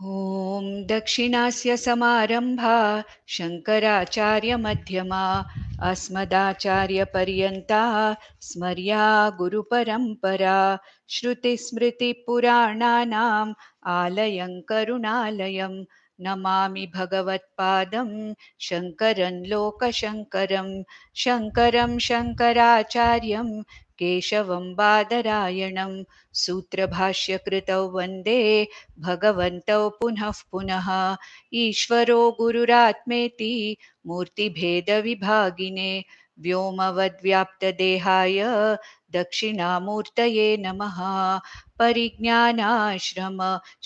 ॐ दक्षिणास्य समारम्भा शङ्कराचार्यमध्यमा अस्मदाचार्यपर्यन्ताः स्मर्या गुरुपरम्परा श्रुतिस्मृतिपुराणानाम् आलयं करुणालयं नमामि भगवत्पादं शङ्करं लोकशङ्करं शङ्करं शङ्कराचार्यं केशवं बादरायणं सूत्रभाष्यकृतौ वन्दे भगवन्तौ पुनः पुनः ईश्वरो गुरुरात्मेति मूर्तिभेदविभागिने व्योमवद्व्याप्तदेहाय दक्षिणामूर्तये नमः। परिज्ञानाश्रम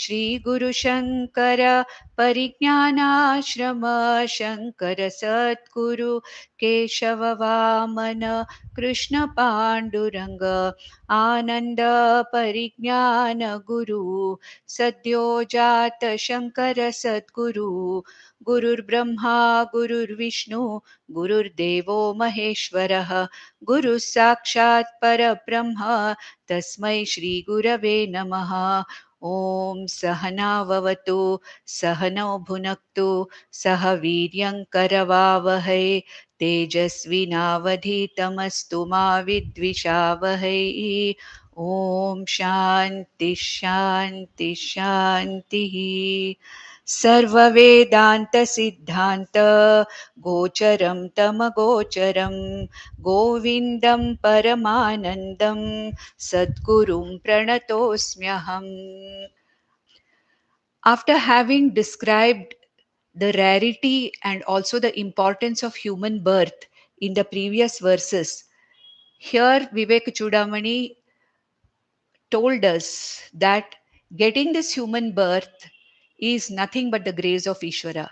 श्रीगुरुशङ्कर परिज्ञानाश्रम शङ्कर सद्गुरु केशववामन कृष्णपाण्डुरङ्ग आनन्द परिज्ञान गुरु सद्यो जात शङ्कर सद्गुरु गुरुर्ब्रह्मा गुरुर्विष्णु गुरुर्देवो महेश्वरः गुरुः साक्षात् परब्रह्म तस्मै श्रीगुरवे नमः। ॐ सहनाववतु सहनौ भुनक्तु सह वीर्यङ्करवावहै तेजस्विनावधीतमस्तु मा विद्विषावहै। ॐ शान्ति शान्ति शान्तिः। सर्ववेदान्तसिद्धान्त गोचरं तमगोचरं गोविन्दं परमानन्दं सद्गुरुं प्रणतोऽस्म्यहम्। After having described the rarity and also the importance of human birth in the previous verses, here Vivekachudamani told us that getting this human birth is nothing but the grace of Ishvara.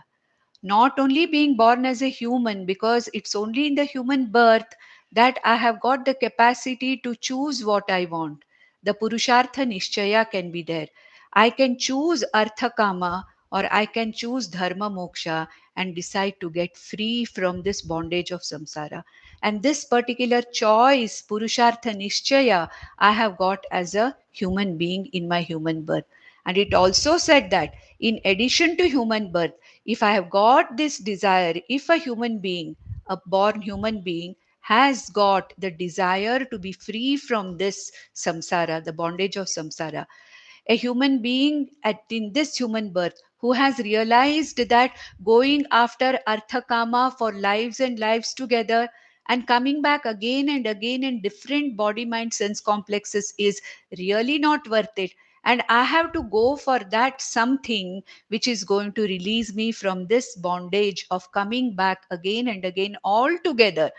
Not only being born as a human, because it's only in the human birth that I have got the capacity to choose what I want. The Purushartha Nishchaya can be there. I can choose Artha Kama or I can choose Dharma Moksha and decide to get free from this bondage of samsara. And this particular choice, Purushartha Nishchaya, I have got as a human being in my human birth. And it also said that in addition to human birth, if I have got this desire, if a human being, a born human being, has got the desire to be free from this samsara, the bondage of samsara, a human being in this human birth who has realized that going after arthakama for lives and lives together and coming back again and again in different body mind sense complexes is really not worth it, and I have to go for that something which is going to release me from this bondage of coming back again and again all together.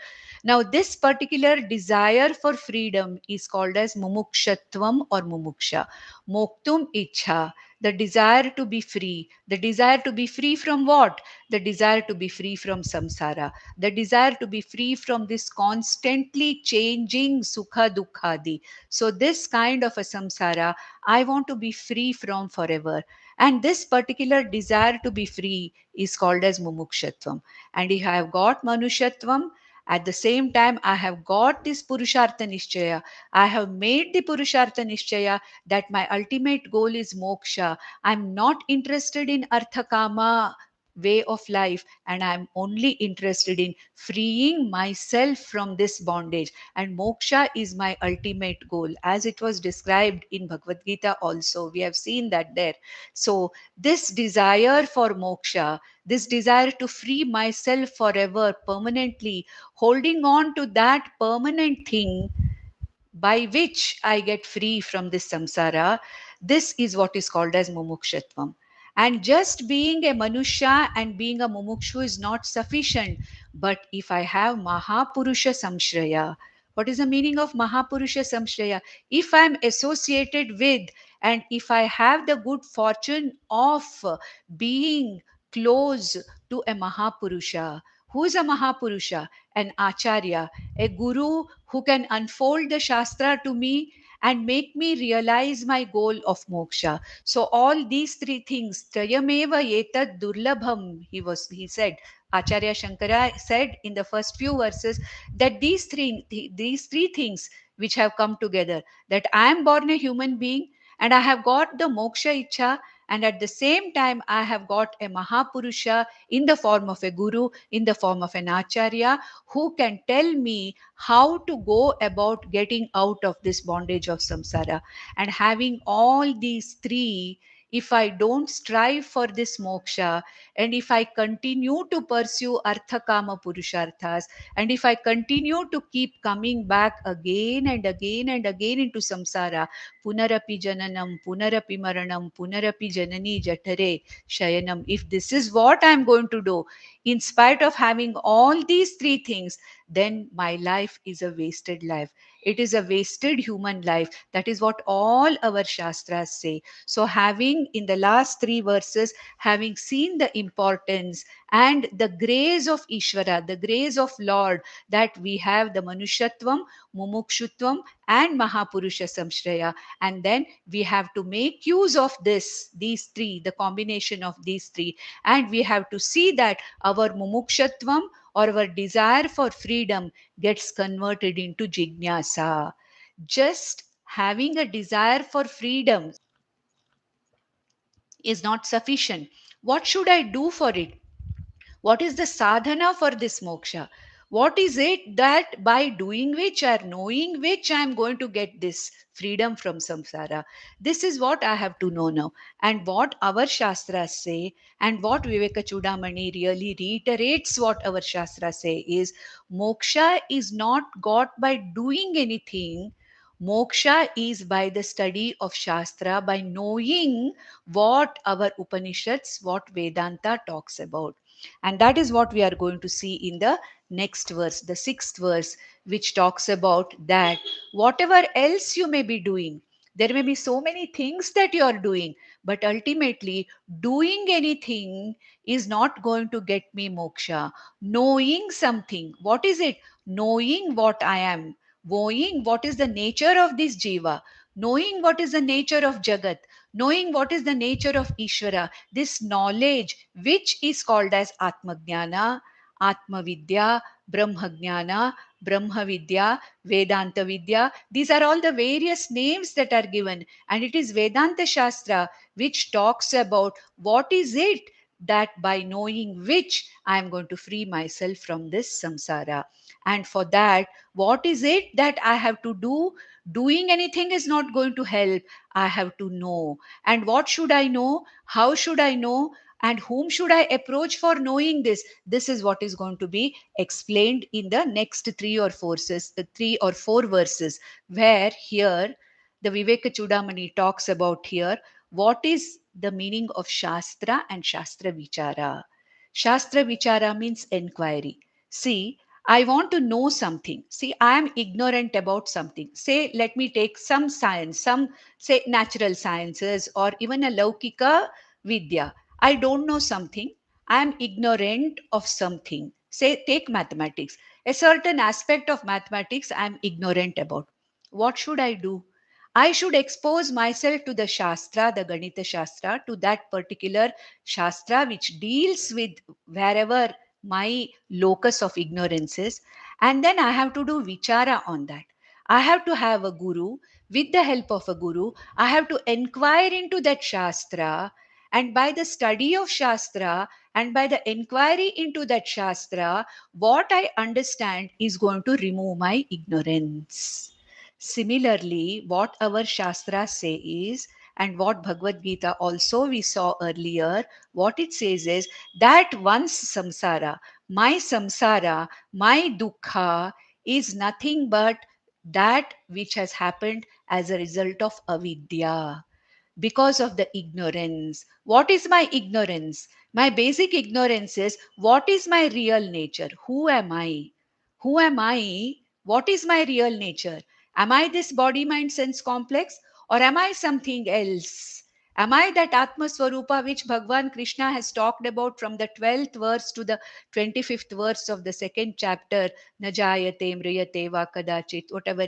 Now, this particular desire for freedom is called as mumukshatvam or mumuksha. Moktum ichha, the desire to be free. The desire to be free from what? The desire to be free from samsara. The desire to be free from this constantly changing sukha dukkhadi. So, this kind of a samsara, I want to be free from forever. And this particular desire to be free is called as mumukshatvam. And if I have got manushatvam, at the same time, I have got this Purushartha Nishchaya. I have made the Purushartha Nishchaya that my ultimate goal is moksha. I'm not interested in Arthakama way of life, and I'm only interested in freeing myself from this bondage, and moksha is my ultimate goal, as it was described in Bhagavad Gita also. We have seen that there. So this desire for moksha, this desire to free myself forever permanently, holding on to that permanent thing by which I get free from this samsara, this is what is called as mumukshatvam. And just being a manusha and being a mumukshu is not sufficient. But if I have Mahapurusha Samshraya, what is the meaning of Mahapurusha Samshraya? If I am associated with and if I have the good fortune of being close to a Mahapurusha, who is a Mahapurusha? An Acharya, a Guru who can unfold the Shastra to me and make me realize my goal of moksha. So all these three things, Trayameva Etad Durlabham, he said, Acharya Shankara said in the first few verses that these three things which have come together, that I am born a human being and I have got the moksha ichha And at the same time, I have got a Mahapurusha in the form of a guru, in the form of an Acharya, who can tell me how to go about getting out of this bondage of samsara. And having all these three, if I don't strive for this moksha, and if I continue to pursue artha kama purusharthas, and if I continue to keep coming back again and again and again into samsara, punarapi jananam, punarapi maranam, punarapi janani jatare shayanam, if this is what I am going to do, in spite of having all these three things, then my life is a wasted life. It is a wasted human life. That is what all our Shastras say. So, having in the last three verses, having seen the importance and the grace of Ishvara, the grace of Lord, that we have the Manushatvam, Mumukshutvam, and Mahapurusha Samshraya. And then we have to make use of these three, the combination of these three. And we have to see that our Mumukshatvam, or our desire for freedom, gets converted into Jignasa. Just having a desire for freedom is not sufficient. What should I do for it? What is the sadhana for this moksha? What is it that by doing which or knowing which I am going to get this freedom from samsara? This is what I have to know now. And what our Shastras say, and what Vivekachudamani really reiterates what our Shastras say is, moksha is not got by doing anything. Moksha is by the study of Shastra, by knowing what our Upanishads, what Vedanta talks about. And that is what we are going to see in the next verse, the sixth verse, which talks about that whatever else you may be doing, there may be so many things that you are doing, but ultimately, doing anything is not going to get me moksha. Knowing something, what is it? Knowing what I am, knowing what is the nature of this jiva, knowing what is the nature of jagat, knowing what is the nature of Ishvara, this knowledge which is called as Atmajnana, Atmavidya, Brahmajnana, Brahmavidya, Vedanta Vidya. These are all the various names that are given. And it is Vedanta Shastra which talks about what is it that by knowing which I am going to free myself from this samsara. And for that, what is it that I have to do? Doing anything is not going to help. I have to know. And what should I know? How should I know? And whom should I approach for knowing this? This is what is going to be explained in the next three or four verses, where here the Viveka Chudamani talks about here what is the meaning of Shastra and Shastra Vichara. Shastra Vichara means inquiry. See, I want to know something. See, I am ignorant about something. Say, let me take some science, some say natural sciences, or even a Laukika Vidya. I don't know something. I am ignorant of something. Say, take mathematics. A certain aspect of mathematics I am ignorant about. What should I do? I should expose myself to the Shastra, the Ganita Shastra, to that particular Shastra which deals with wherever my locus of ignorance is. And then I have to do Vichara on that. I have to have a guru. With the help of a guru, I have to inquire into that Shastra, and by the study of Shastra and by the inquiry into that Shastra, what I understand is going to remove my ignorance. Similarly, what our Shastras say is, and what Bhagavad Gita also we saw earlier, what it says is that once samsara, my dukkha is nothing but that which has happened as a result of avidya, because of the ignorance. What is my ignorance? My basic ignorance is what is my real nature? Who am I? Who am I? What is my real nature? Am I this body, mind, sense complex? Or am I something else? Am I that Atma Swarupa which Bhagwan Krishna has talked about from the 12th verse to the 25th verse of the second chapter? Najayate, mriyate, va kadachit, whatever,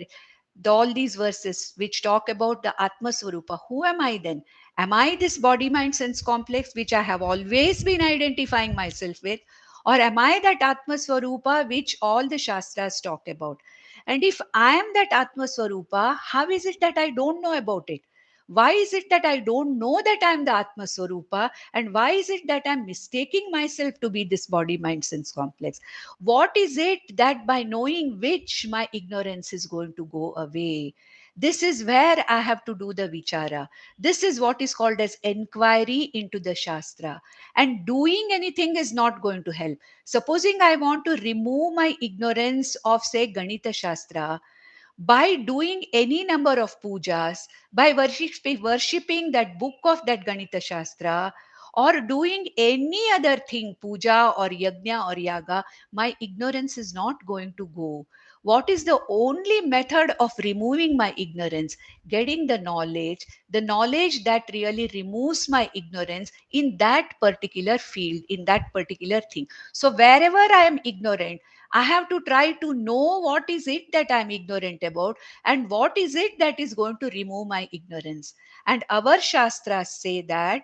all these verses which talk about the Atma Swarupa. Who am I then? Am I this body, mind, sense complex which I have always been identifying myself with? Or am I that Atma Swarupa which all the Shastras talk about? And if I am that Atma Swarupa, how is it that I don't know about it? Why is it that I don't know that I'm the Atma Swarupa? And why is it that I'm mistaking myself to be this body, mind, sense complex? What is it that by knowing which my ignorance is going to go away? This is where I have to do the vichara. This is what is called as enquiry into the Shastra. And doing anything is not going to help. Supposing I want to remove my ignorance of, say, Ganita Shastra, by doing any number of pujas, by worshipping that book of that Ganita Shastra, or doing any other thing, puja or yajna or yaga, my ignorance is not going to go. What is the only method of removing my ignorance? Getting the knowledge that really removes my ignorance in that particular field, in that particular thing. So wherever I am ignorant, I have to try to know what is it that I'm ignorant about and what is it that is going to remove my ignorance. And our Shastras say that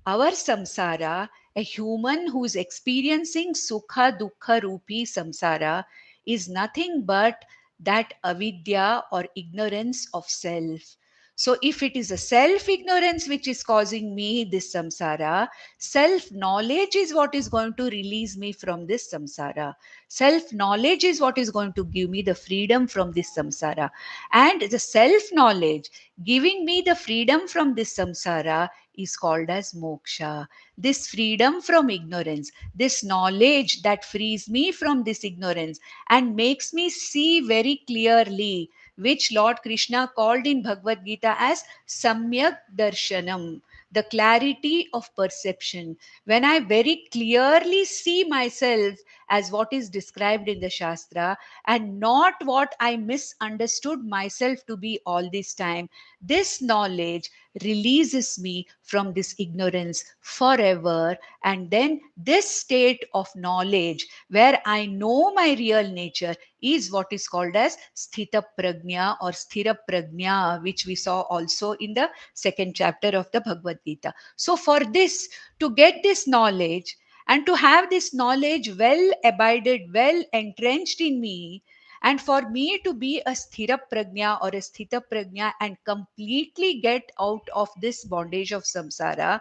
our samsara, a human who is experiencing sukha dukkha rupi samsara, is nothing but that avidya or ignorance of self. So if it is a self ignorance which is causing me this samsara, self knowledge is what is going to release me from this samsara. Self knowledge is what is going to give me the freedom from this samsara. And the self knowledge giving me the freedom from this samsara is called as moksha. This freedom from ignorance, this knowledge that frees me from this ignorance and makes me see very clearly, which Lord Krishna called in Bhagavad Gita as Samyak Darshanam, the clarity of perception. When I very clearly see myself as what is described in the Shastra and not what I misunderstood myself to be all this time, this knowledge releases me from this ignorance forever. And then this state of knowledge where I know my real nature is what is called as sthita prajna or sthira prajna, which we saw also in the second chapter of the Bhagavad Gita. So for this, to get this knowledge and to have this knowledge well abided, well entrenched in me, and for me to be a sthira prajna or a sthita prajna and completely get out of this bondage of samsara,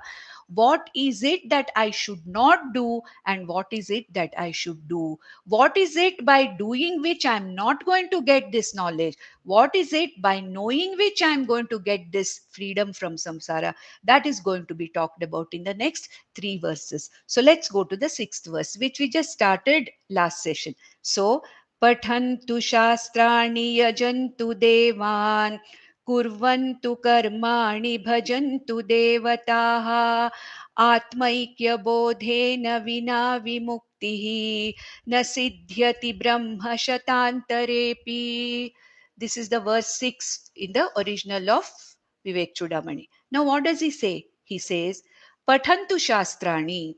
what is it that I should not do and what is it that I should do? What is it by doing which I'm not going to get this knowledge? What is it by knowing which I'm going to get this freedom from samsara? That is going to be talked about in the next three verses. So let's go to the sixth verse, which we just started last session. So, पठन्तु शास्त्राणि यजन्तु देवान् कुर्वन्तु कर्माणि भजन्तु देवताः आत्मैक्यबोधेन विना विमुक्तिः न सिद्ध्यति ब्रह्म शतान्तरेऽपि. This is the verse 6 in the original of Vivekachudamani. Now what does he say? He says, Pathantu Shastrani.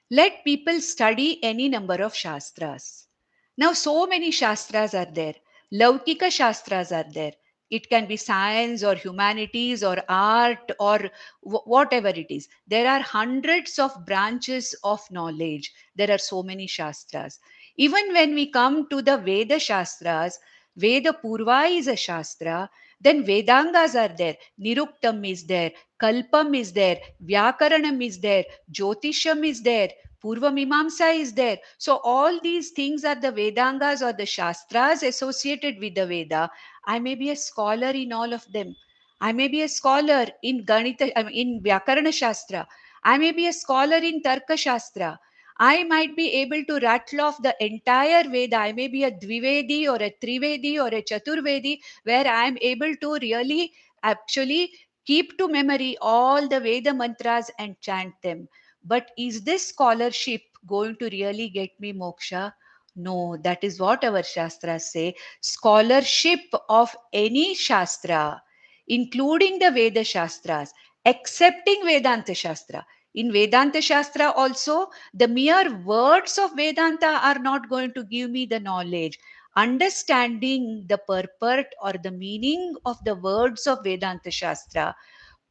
Let people study any number of Shastras. Now, so many Shastras are there. Laukika Shastras are there. It can be science or humanities or art or whatever it is. There are hundreds of branches of knowledge. There are so many Shastras. Even when we come to the Veda Shastras, Veda Purva is a Shastra, then Vedangas are there. Niruktam is there. Kalpam is there. Vyakaranam is there. Jyotisham is there. Purva Mimamsa is there. So all these things are the Vedangas or the Shastras associated with the Veda. I may be a scholar in all of them. I may be a scholar in Ganita, in Vyakarana Shastra. I may be a scholar in Tarka Shastra. I might be able to rattle off the entire Veda. I may be a Dvivedi or a Trivedi or a Chaturvedi, where I am able to really actually keep to memory all the Veda mantras and chant them. But is this scholarship going to really get me moksha? No, that is what our Shastras say. Scholarship of any Shastra, including the Veda Shastras, excepting Vedanta Shastra. In Vedanta Shastra also, the mere words of Vedanta are not going to give me the knowledge. Understanding the purport or the meaning of the words of Vedanta Shastra,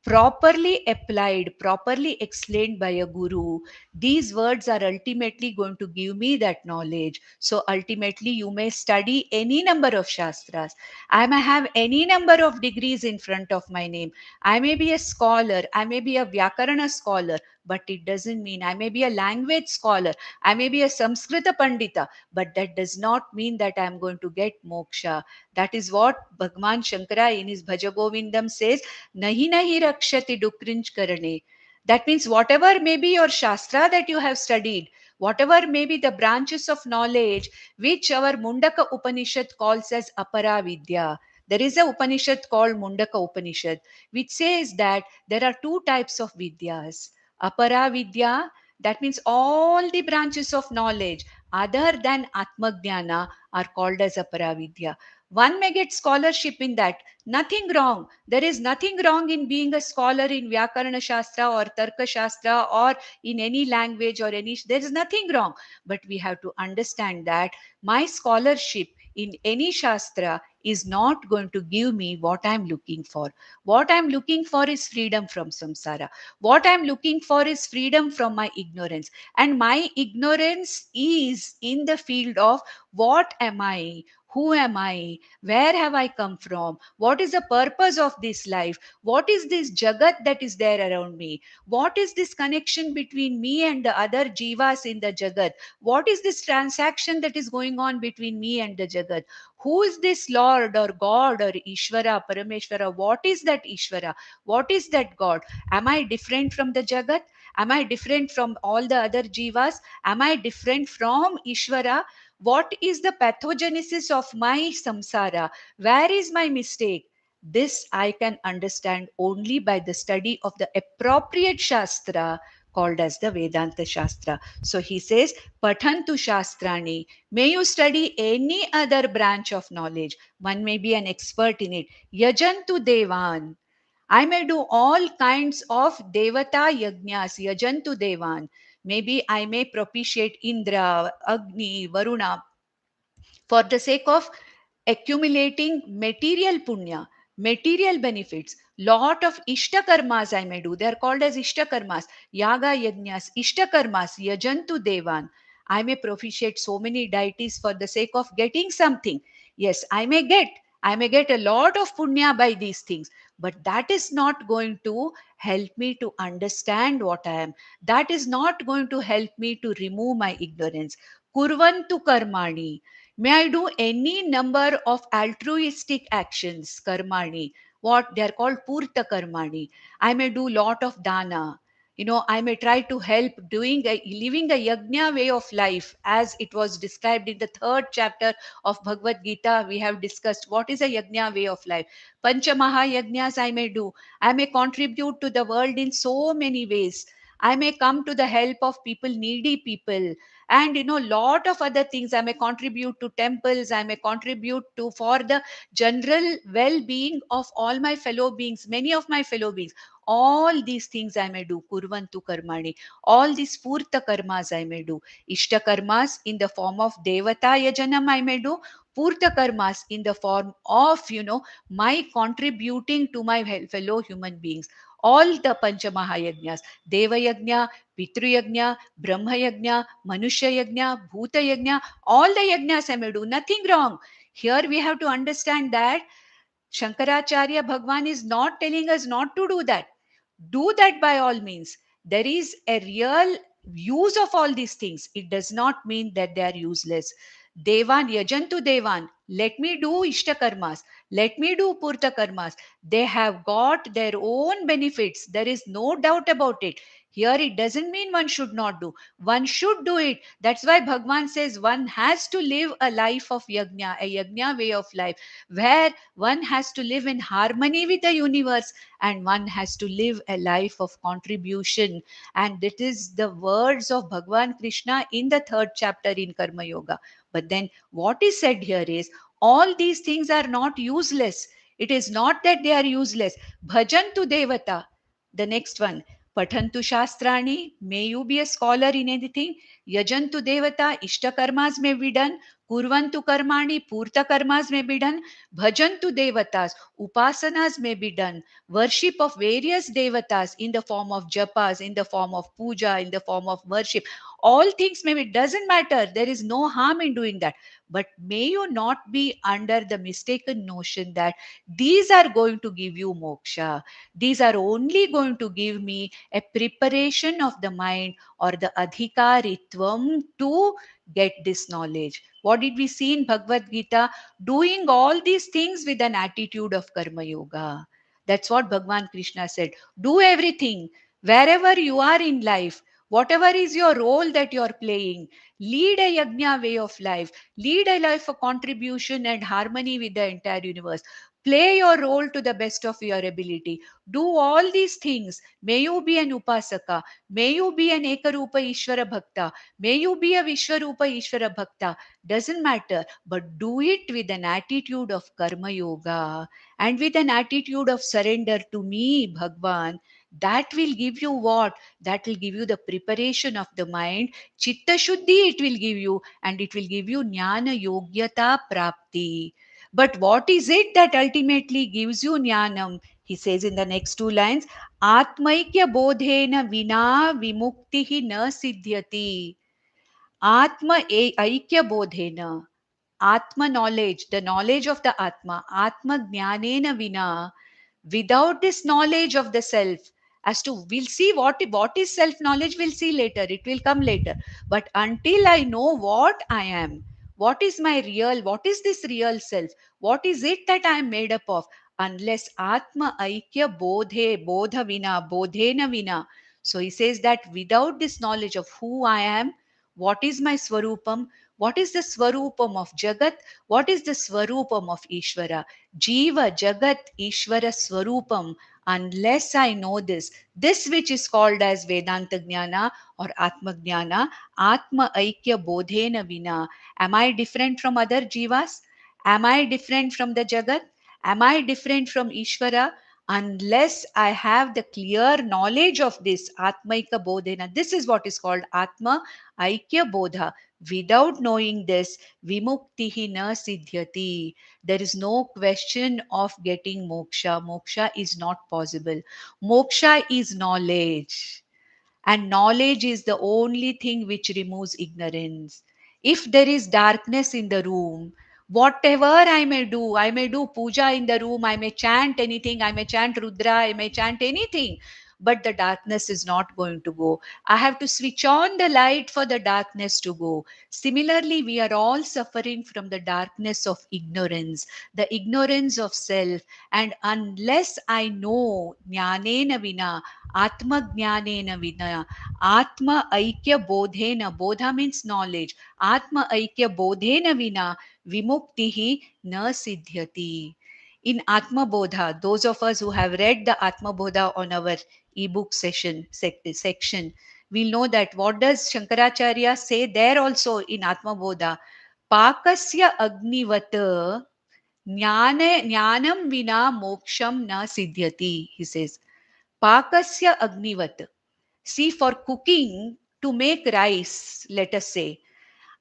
properly applied, properly explained by a guru, these words are ultimately going to give me that knowledge. So ultimately, you may study any number of shastras. I may have any number of degrees in front of my name. I may be a scholar. I may be a Vyakarana scholar. But it doesn't mean I may be a language scholar. I may be a Samskrita Pandita. But that does not mean that I am going to get moksha. That is what Bhagwan Shankara in his Bhajagovindam says, nahi nahi rakshati dukrinch karane. That means whatever may be your shastra that you have studied, whatever may be the branches of knowledge which our Mundaka Upanishad calls as apara vidya. There is a Upanishad called Mundaka Upanishad which says that there are two types of vidyas. Apara vidya, that means all the branches of knowledge other than Atmajnana are called as apara vidya. One may get scholarship in that. Nothing wrong. There is nothing wrong in being a scholar in Vyakarana Shastra or Tarka Shastra or in any language or any. There is nothing wrong. But we have to understand that my scholarship in any Shastra is not going to give me what I'm looking for. What I'm looking for is freedom from samsara. What I'm looking for is freedom from my ignorance. And my ignorance is in the field of what am I? Who am I? Where have I come from? What is the purpose of this life? What is this jagat that is there around me? What is this connection between me and the other jivas in the jagat? What is this transaction that is going on between me and the jagat? Who is this Lord or God or Ishvara, Parameshvara? What is that Ishvara? What is that God? Am I different from the jagat? Am I different from all the other jivas? Am I different from Ishvara? What is the pathogenesis of my samsara? Where is my mistake? This I can understand only by the study of the appropriate Shastra called as the Vedanta Shastra. So he says, Pathantu Shastrani. May you study any other branch of knowledge. One may be an expert in it. Yajantu Devan. I may do all kinds of Devata Yajnas, Yajantu Devan. Maybe I may propitiate Indra, Agni, Varuna, for the sake of accumulating material punya, material benefits. Lot of ishta karmas I may do. They are called as ishta karmas, yaga yajnas, ishta karmas, yajantu devan. I may propitiate so many deities for the sake of getting something. Yes, I may get a lot of punya by these things, but that is not going to help me to understand what I am. That is not going to help me to remove my ignorance. Kurvantu karmani. May I do any number of altruistic actions, karmani, what they are called purta karmani. I may do lot of dana. I may try to help living a yajna way of life as it was described in the third chapter of Bhagavad Gita. We have discussed what is a yajna way of life. Panchamaha yajnas I may do. I may contribute to the world in so many ways. I may come to the help of people, needy people, and lot of other things. I may contribute to temples. I may contribute to for the general well-being of all my fellow beings, many of my fellow beings. All these things I may do. Kurvantu karmani. All these purta karmas I may do. Ishta karmas in the form of devata yajanam I may do. Purta karmas in the form of my contributing to my fellow human beings. All the pancha mahayagnas, deva yajna, pitru yajna, Brahma Yajna, Manushya Yajna, Bhuta Yajna, all the yajnas I may do. Nothing wrong. Here we have to understand that Shankaracharya Bhagwan is not telling us not to do that. Do that by all means. There is a real use of all these things. It does not mean that they are useless. Devan, Yajantu Devan, let me do Ishta Karmas, let me do Purta Karmas. They have got their own benefits. There is no doubt about it. Here it doesn't mean one should not do. One should do it. That's why Bhagwan says one has to live a life of yajna, a yajna way of life, where one has to live in harmony with the universe and one has to live a life of contribution. And that is the words of Bhagwan Krishna in the third chapter in Karma Yoga. But then what is said here is all these things are not useless. It is not that they are useless. Bhajantu devata. The next one. Pathantu shastrani. May you be a scholar in anything. Yajantu devata, ishta karmas may be done. Kurvantu karmani, purta karmas may be done. Bhajantu devatas, upasanas may be done. Worship of various devatas in the form of japas, in the form of puja, in the form of worship. All things may be, doesn't matter. There is no harm in doing that. But may you not be under the mistaken notion that these are going to give you moksha. These are only going to give me a preparation of the mind or the adhikaritvam to get this knowledge. What did we see in Bhagavad Gita? Doing all these things with an attitude of karma yoga. That's what Bhagwan Krishna said. Do everything wherever you are in life. Whatever is your role that you are playing, lead a yajna way of life, lead a life of contribution and harmony with the entire universe. Play your role to the best of your ability. Do all these things. May you be an upasaka. May you be an Ekarupa Ishvara Bhakta. May you be a Vishwarupa Ishvara Bhakta. Doesn't matter. But do it with an attitude of Karma Yoga and with an attitude of surrender to me, Bhagwan. That will give you what? That will give you the preparation of the mind. Chitta Shuddhi it will give you, and it will give you Jnana Yogyata Prapti. But what is it that ultimately gives you Jnanam? He says in the next two lines, Atmaikya bodhena vina vimuktihi na siddhyati. Aikya bodhena. Atma knowledge, the knowledge of the Atma jnanena vina, without this knowledge of the self, as to we'll see what is self knowledge, we'll see later, it will come later. But until I know what I am, what is my real, what is this real self, what is it that I am made up of, unless Atma Aikya Bodha Vina, Bodhena Vina. So he says that without this knowledge of who I am, what is my Swarupam, what is the Swarupam of Jagat, what is the Swarupam of Ishvara, Jiva, Jagat, Ishvara, Swarupam, unless I know this which is called as Vedanta Jnana or Atma Jnana, Atma Aikya Bodhena Vina. Am I different from other Jivas? Am I different from the Jagat? Am I different from Ishvara? Unless I have the clear knowledge of this Atmaika Bodhena, this is what is called Atma Aikya Bodha. Without knowing this, Vimuktihi na siddhyati. There is no question of getting moksha. Moksha is not possible. Moksha is knowledge. And knowledge is the only thing which removes ignorance. If there is darkness in the room, whatever I may do puja in the room, I may chant anything, I may chant Rudra, I may chant anything, but the darkness is not going to go. I have to switch on the light for the darkness to go. Similarly, we are all suffering from the darkness of ignorance, the ignorance of self. And unless I know Jnanena Vina, Atma Jnanena Vina, Atma Aikya Bodhena, Bodha means knowledge, Atma Aikya Bodhena Vina, Vimuktihi na Siddhyati. In Atma Bodha, those of us who have read the Atma Bodha on our ebook section, we'll know that what does Shankaracharya say there also in Atma Bodha? Pakasya Agnivat Jnanam Vina Moksham na Siddhyati, he says. Pakasya Agnivat. See, for cooking, to make rice, let us say,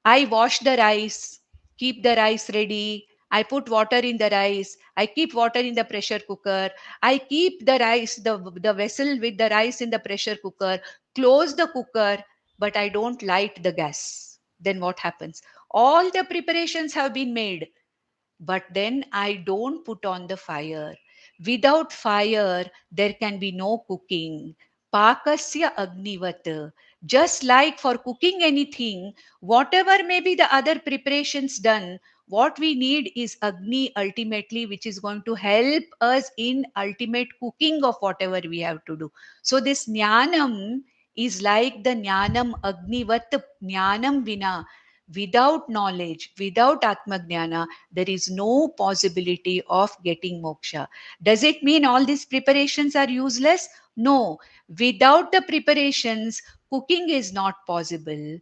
I wash the rice, keep the rice ready. I put water in the rice. I keep water in the pressure cooker. I keep the rice, the vessel with the rice in the pressure cooker, close the cooker, but I don't light the gas. Then what happens? All the preparations have been made, but then I don't put on the fire. Without fire, there can be no cooking. Pakasya agnivat. Just like for cooking anything, whatever may be the other preparations done, what we need is Agni ultimately, which is going to help us in ultimate cooking of whatever we have to do. So this Jnanam is like the Jnanam Agnivat Jnanam Vina. Without knowledge, without Atmajnana, there is no possibility of getting moksha. Does it mean all these preparations are useless? No. Without the preparations, cooking is not possible.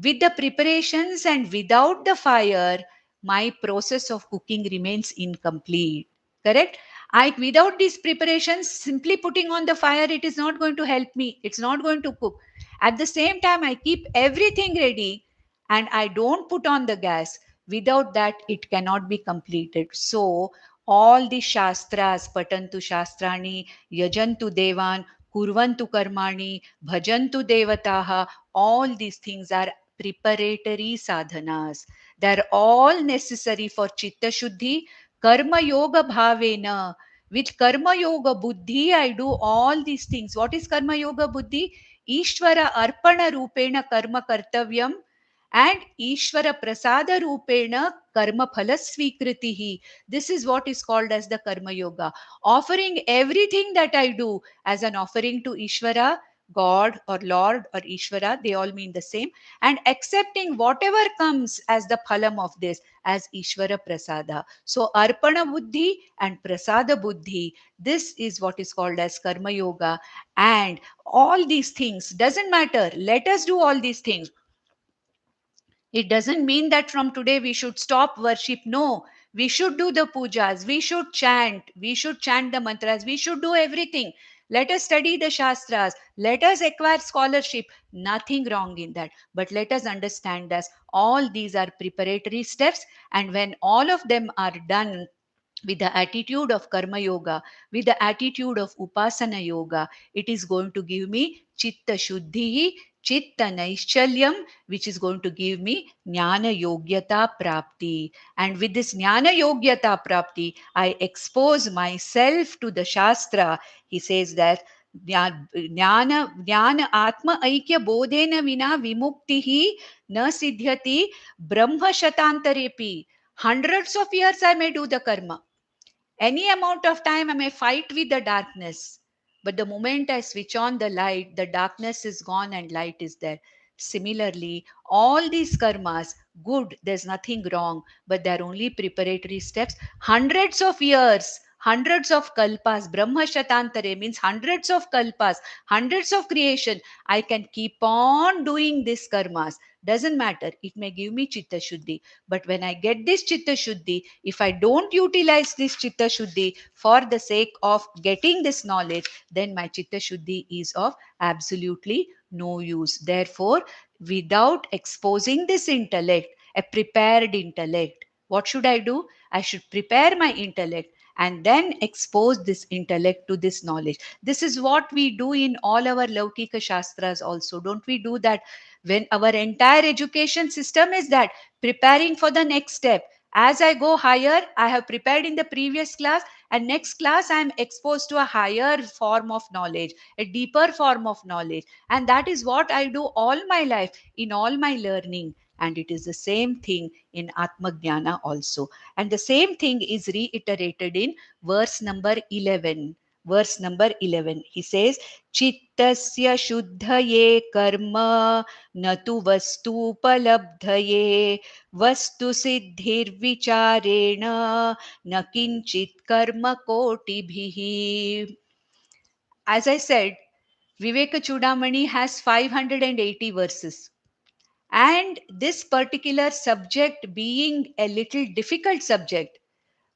With the preparations and without the fire, my process of cooking remains incomplete. Correct? I without these preparations, simply putting on the fire, it is not going to help me. It's not going to cook. At the same time, I keep everything ready and I don't put on the gas. Without that, it cannot be completed. So, all the Shastras, Patantu Shastrani, Yajantu Devan, Kurvantu Karmani, Bhajantu Devataha, all these things are preparatory sadhanas. They're all necessary for Chitta Shuddhi, Karma Yoga Bhavena. With Karma Yoga Buddhi, I do all these things. What is Karma Yoga Buddhi? Ishvara Arpana Rupena Karma Kartavyam and Ishvara Prasada Rupena Karma Phala Svikritihi. This is what is called as the Karma Yoga. Offering everything that I do as an offering to Ishvara, God or Lord or Ishvara, they all mean the same, and accepting whatever comes as the phalam of this as Ishvara Prasada. So Arpana Buddhi and Prasada Buddhi, this is what is called as Karma Yoga. And all these things doesn't matter. Let us do all these things. It doesn't mean that from today we should stop worship. No, we should do the pujas, we should chant the mantras, we should do everything. Let us study the Shastras, let us acquire scholarship. Nothing wrong in that. But let us understand that all these are preparatory steps, and when all of them are done, with the attitude of karma yoga, with the attitude of upasana yoga, it is going to give me chitta shuddhi, chitta naischalyam, which is going to give me jnana yogyata prapti. And with this jnana yogyata prapti, I expose myself to the shastra. He says that ज्ञान आत्म ऐक्य बोधेन विना विमुक्ति न सिद्ध्यति ब्रह्म शतांतरेपि. Hundreds of years I may do the karma. Any amount of time I may fight with the darkness. But the moment I switch on the light, the darkness is gone and light is there. Similarly, all these karmas, good, there's nothing wrong, but they're only preparatory steps. Hundreds of years, hundreds of kalpas, Brahma Shatantare means hundreds of kalpas, hundreds of creation. I can keep on doing these karmas. Doesn't matter. It may give me chitta shuddhi. But when I get this chitta shuddhi, if I don't utilize this chitta shuddhi for the sake of getting this knowledge, then my chitta shuddhi is of absolutely no use. Therefore, without exposing this intellect, a prepared intellect, what should I do? I should prepare my intellect and then expose this intellect to this knowledge. This is what we do in all our Laukika Shastras also. Don't we do that? When our entire education system is that preparing for the next step. As I go higher, I have prepared in the previous class, and next class I am exposed to a higher form of knowledge, a deeper form of knowledge. And that is what I do all my life in all my learning. And it is the same thing in Atmajnana also. And the same thing is reiterated in verse number 11. Verse number 11. He says, Chittasya shuddhaye karma न तु वस्तूपलब्धये वस्तुसिद्धिर्विचारेण न किञ्चित् कर्म कोटिभिः. As I said, Vivekachudamani has 580 verses. And this particular subject being a little difficult subject,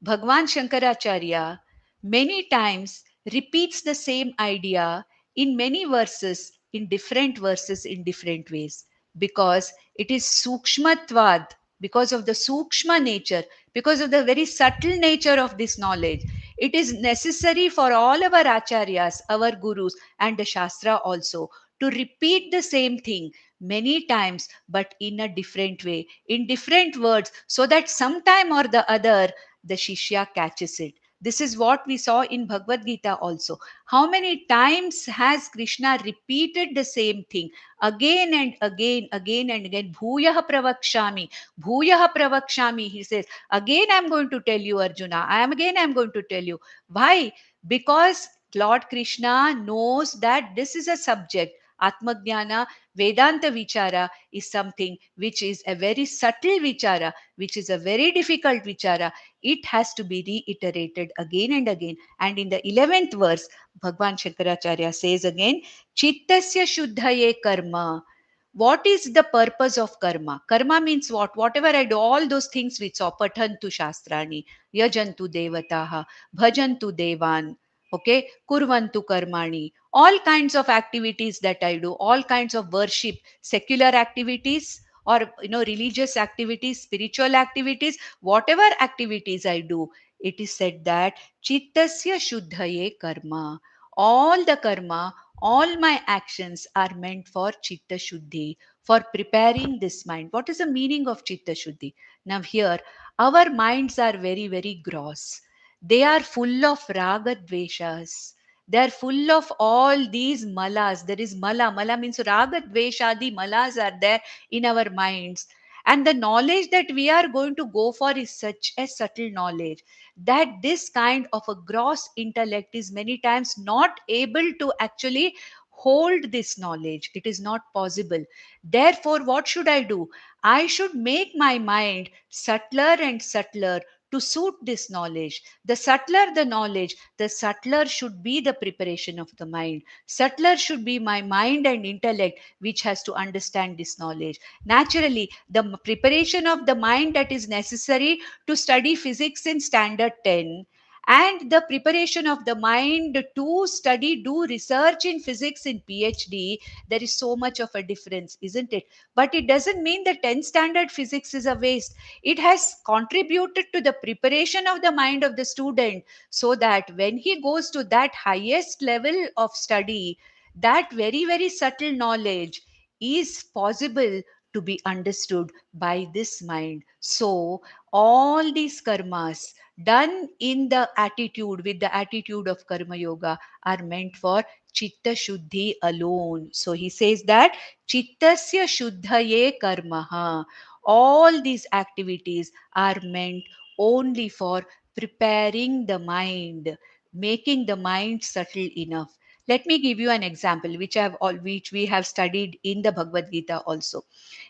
Bhagwan Shankaracharya many times repeats the same idea in many verses in different ways, because it is sukshmatvad, because of the sukshma nature, because of the very subtle nature of this knowledge. It is necessary for all our acharyas, our gurus, and the shastra also to repeat the same thing many times, but in a different way, in different words, so that sometime or the other the Shishya catches it. This is what we saw in Bhagavad Gita also. How many times has Krishna repeated the same thing again and again, again and again? Bhuyah pravakshami, bhuyah pravakshami. He says, again I'm going to tell you, Arjuna. I'm going to tell you. Why? Because Lord Krishna knows that this is a subject. Atmajnana, Vedanta Vichara is something which is a very subtle Vichara, which is a very difficult Vichara. It has to be reiterated again and again. And in the 11th verse, Bhagwan Shankaracharya says again, Chittasya Shuddhaye Karma. What is the purpose of karma? Karma means what? Whatever I do, all those things we saw, Pathantu Shastrani, Yajantu Devataha, Bhajantu Devan. Okay, kurvantu karmani, all kinds of activities that I do, all kinds of worship, secular activities, or religious activities, spiritual activities, whatever activities I do, it is said that chittasya shuddhaye karma, all the karma, all my actions are meant for chitta shuddhi, for preparing this mind. What is the meaning of chitta shuddhi? Now here our minds are very very gross. They are full of raga dveshas. They are full of all these malas. There is mala means raga dveshadi malas are there in our minds. And the knowledge that we are going to go for is such a subtle knowledge that this kind of a gross intellect is many times not able to actually hold this knowledge. It is not possible. Therefore, what should I do? I should make my mind subtler and subtler to suit this knowledge. The subtler the knowledge, the subtler should be the preparation of the mind. Subtler should be my mind and intellect, which has to understand this knowledge. Naturally, the preparation of the mind that is necessary to study physics in standard 10, and the preparation of the mind to study, do research in physics in PhD, there is so much of a difference, isn't it? But it doesn't mean that 10th standard physics is a waste. It has contributed to the preparation of the mind of the student, so that when he goes to that highest level of study, that very very subtle knowledge is possible to be understood by this mind. So all these karmas done in the attitude, with the attitude of karma yoga, are meant for chitta shuddhi alone. So he says that chittasya shuddhaye karmaha, all these activities are meant only for preparing the mind, making the mind subtle enough. Let me give you an example which we have studied in the Bhagavad Gita also.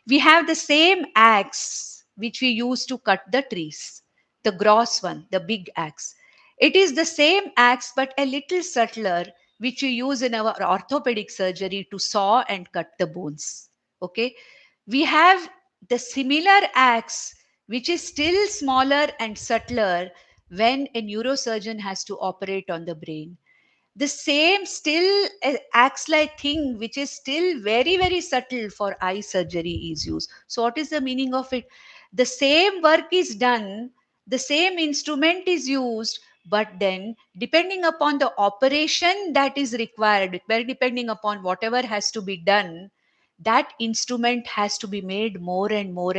We have the same axe which we use to cut the trees, the gross one, the big axe. It is the same axe but a little subtler, which we use in our orthopedic surgery to saw and cut the bones. Okay, we have the similar axe which is still smaller and subtler when a neurosurgeon has to operate on the brain. The same still acts like thing which is still very very subtle for eye surgery is used. So what is the meaning of it? The same work is done, the same instrument is used, but then depending upon the operation that is required, well, depending upon whatever has to be done, that instrument has to be made more and more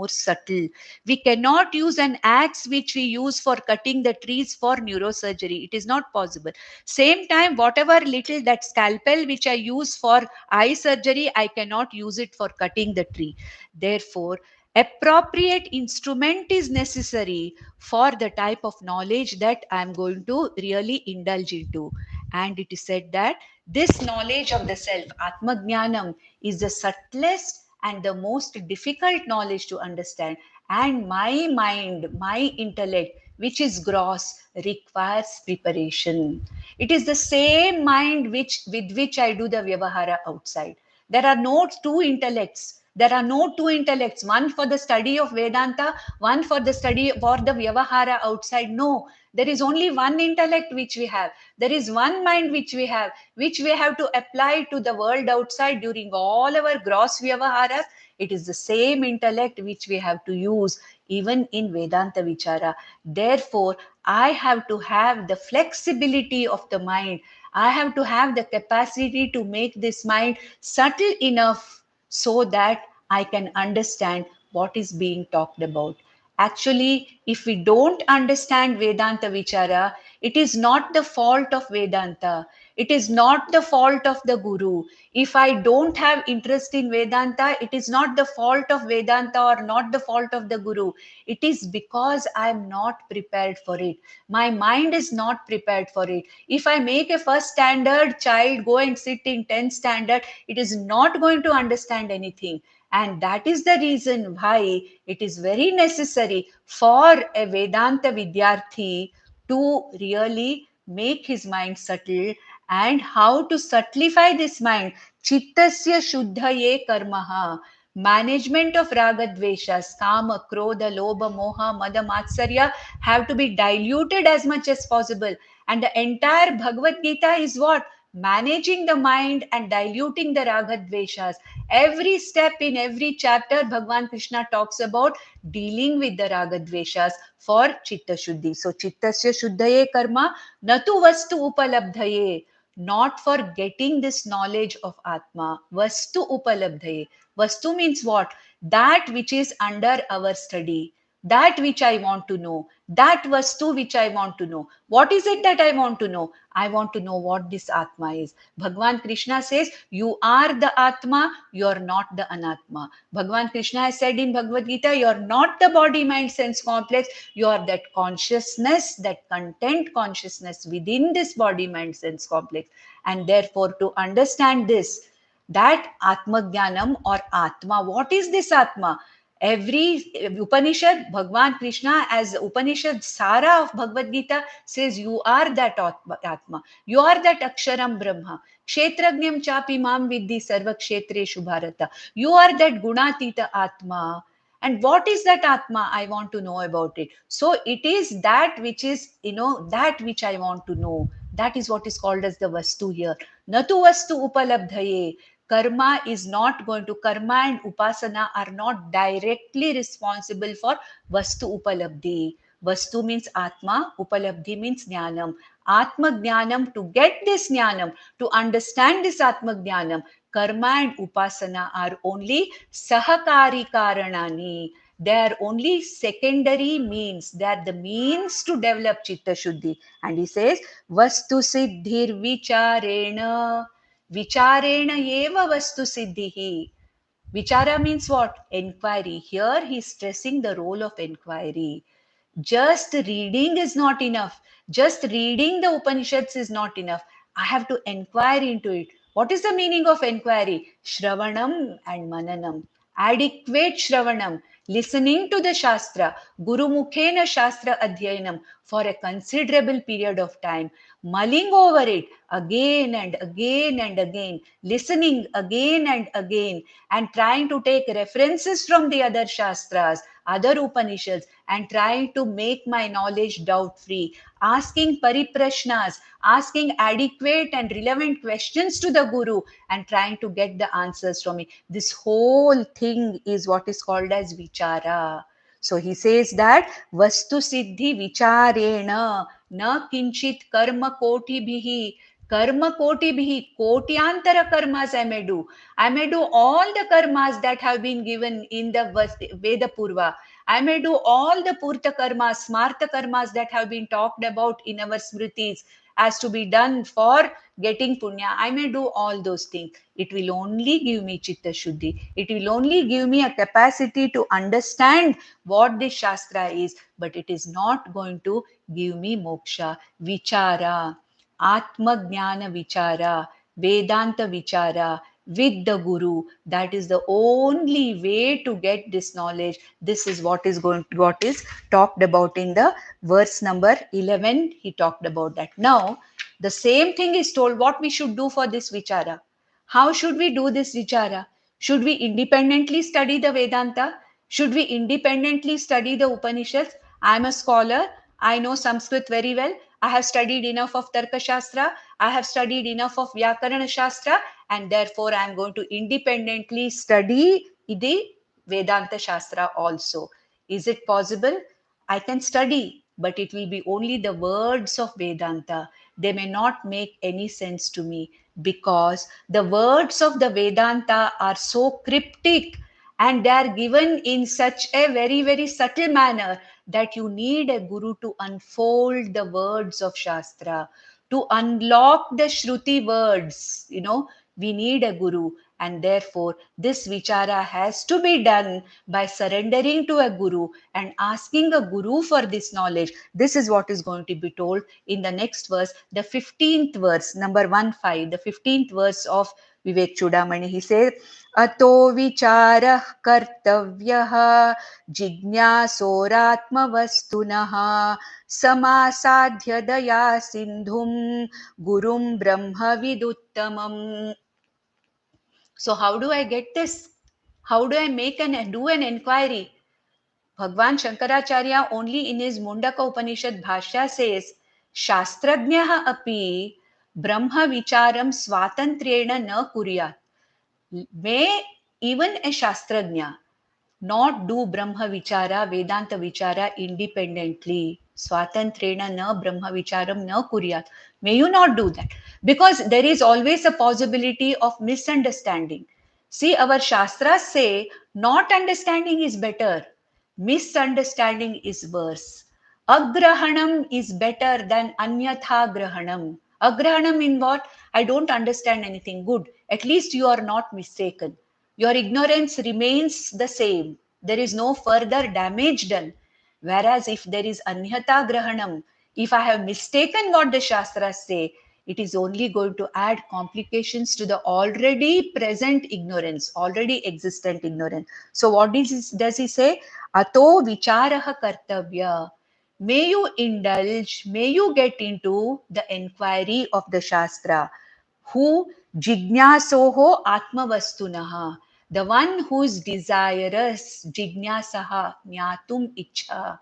subtle. We cannot use an axe which we use for cutting the trees for neurosurgery. It is not possible. Same time, whatever little that scalpel which I use for eye surgery, I cannot use it for cutting the tree. Therefore, appropriate instrument is necessary for the type of knowledge that I am going to really indulge into. And it is said that this knowledge of the self, Atma Jnanam, is the subtlest and the most difficult knowledge to understand. And my mind, my intellect, which is gross, requires preparation. It is the same mind with which I do the vyavahara outside. There are no two intellects. There are no two intellects, one for the study of Vedanta, one for the study for the Vyavahara outside. No, there is only one intellect which we have. There is one mind which we have to apply to the world outside during all our gross Vyavaharas. It is the same intellect which we have to use even in Vedanta Vichara. Therefore, I have to have the flexibility of the mind. I have to have the capacity to make this mind subtle enough so that I can understand what is being talked about. Actually, if we don't understand Vedanta Vichara, it is not the fault of Vedanta. It is not the fault of the Guru. If I don't have interest in Vedanta, it is not the fault of Vedanta or not the fault of the Guru. It is because I am not prepared for it. My mind is not prepared for it. If I make a first standard child go and sit in 10th standard, it is not going to understand anything. And that is the reason why it is very necessary for a Vedanta Vidyarthi to really make his mind subtle. And how to subtlify this mind? Chittasya shuddhaye karmaha. Management of raga dveshas, kama, krodha, lobha, moha, mada, matsarya have to be diluted as much as possible. And the entire Bhagavad Gita is what? Managing the mind and diluting the ragadveshas. Every step in every chapter, Bhagwan Krishna talks about dealing with the ragadveshas for chitta shuddhi. So chittasya shuddhaye karma natu vastu upalabdhaye, not for getting this knowledge of Atma. Vastu upalabdhaye. Vastu means what? That which is under our study, that which I want to know, that vastu which I want to know. What is it that I want to know? I want to know what this Atma is. Bhagwan Krishna says, you are the Atma, you are not the Anatma. Bhagwan Krishna has said in Bhagavad Gita, you are not the body, mind, sense complex, you are that consciousness, that content consciousness within this body, mind, sense complex. And therefore, to understand this, that Atma Jnanam or Atma, what is this Atma? Every Upanishad, Bhagwan Krishna as Upanishad Sara of Bhagavad Gita says, you are that Atma. You are that Aksharam Brahma. Kshetragnyam chapi mam vidhi sarva kshetreshu bharata. You are that Gunatita Atma. And what is that Atma? I want to know about it. So it is that which is, that which I want to know. That is what is called as the Vastu here. Natu Vastu Upalabdhaye. Karma is not going to, karma and upasana are not directly responsible for Vastu Upalabdhi. Vastu means Atma, Upalabdhi means Jnanam. Atma Jnanam, to get this Jnanam, to understand this Atma Jnanam, karma and upasana are only sahakari karanani. They are only secondary means. They are the means to develop chitta shuddhi. And he says, vastu siddhir vicharena. Vicharena eva vastu siddhihi. Vichara means what? Enquiry. Here he is stressing the role of enquiry. Just reading is not enough. Just reading the Upanishads is not enough. I have to inquire into it. What is the meaning of inquiry? Shravanam and Mananam. Adequate Shravanam, listening to the Shastra, Guru Mukhena Shastra Adhyayanam for a considerable period of time, mulling over it again and again and again, listening again and trying to take references from the other Shastras, other Upanishads, and trying to make my knowledge doubt free, asking pariprashnas, asking adequate and relevant questions to the Guru, and trying to get the answers from me. This whole thing is what is called as vichara. So he says that vastu siddhi vicharena na kinchit karma koti bhihi. Karma koti bhihi, kotyantara karmas I may do. I may do all the karmas that have been given in the Veda Purva. I may do all the purta karmas, smarta karmas that have been talked about in our smritis as to be done for getting punya. I may do all those things. It will only give me chitta shuddhi. It will only give me a capacity to understand what this shastra is, but it is not going to give me moksha. Vichara, Atma Jnana Vichara, Vedanta Vichara, with the Guru. That is the only way to get this knowledge. This is what is talked about in the verse number 11. He talked about that. Now, the same thing is told what we should do for this Vichara. How should we do this Vichara? Should we independently study the Vedanta? Should we independently study the Upanishads? I am a scholar. I know Sanskrit very well. I have studied enough of Tarka Shastra. I have studied enough of Vyakarana Shastra, and therefore I am going to independently study the Vedanta Shastra also. Is it possible? I can study, but it will be only the words of Vedanta. They may not make any sense to me because the words of the Vedanta are so cryptic and they are given in such a very, very subtle manner that you need a guru to unfold the words of Shastra, to unlock the Shruti words. We need a guru, and therefore this vichara has to be done by surrendering to a guru and asking a guru for this knowledge. This is what is going to be told in the next verse, the 15th verse, number 1-5, the 15th verse of Vivekachudamani. He says, Ato vichara kartavyah जिज्ञासोरात्मवस्तुनः समासाध्य दया सिन्धुं गुरुं ब्रह्मविदुत्तमम्. So how do I get this? How do I do an inquiry? Bhagwan Shankaracharya only in his Mundaka Upanishad Bhashya says शास्त्रज्ञः अपि ब्रह्मविचारं स्वातन्त्र्येण न कुर्यात्. May even a Shastrajna not do Brahma Vichara, Vedanta Vichara independently. Swatantrena na Brahma Vicharam na Kuryat. May you not do that. Because there is always a possibility of misunderstanding. See, our Shastras say not understanding is better, misunderstanding is worse. Agrahanam is better than Anyatha Grahanam. Agrahanam in what? I don't understand anything. Good. At least you are not mistaken. Your ignorance remains the same. There is no further damage done. Whereas if there is anyata grahanam, if I have mistaken what the Shastras say, it is only going to add complications to the already present ignorance, already existent ignorance. So what does he say? Ato vicharaha kartavya. May you indulge, may you get into the enquiry of the Shastra. Who jignasoho atmavastunaha, the one who is desirous, jignasaha, jnatum ichha.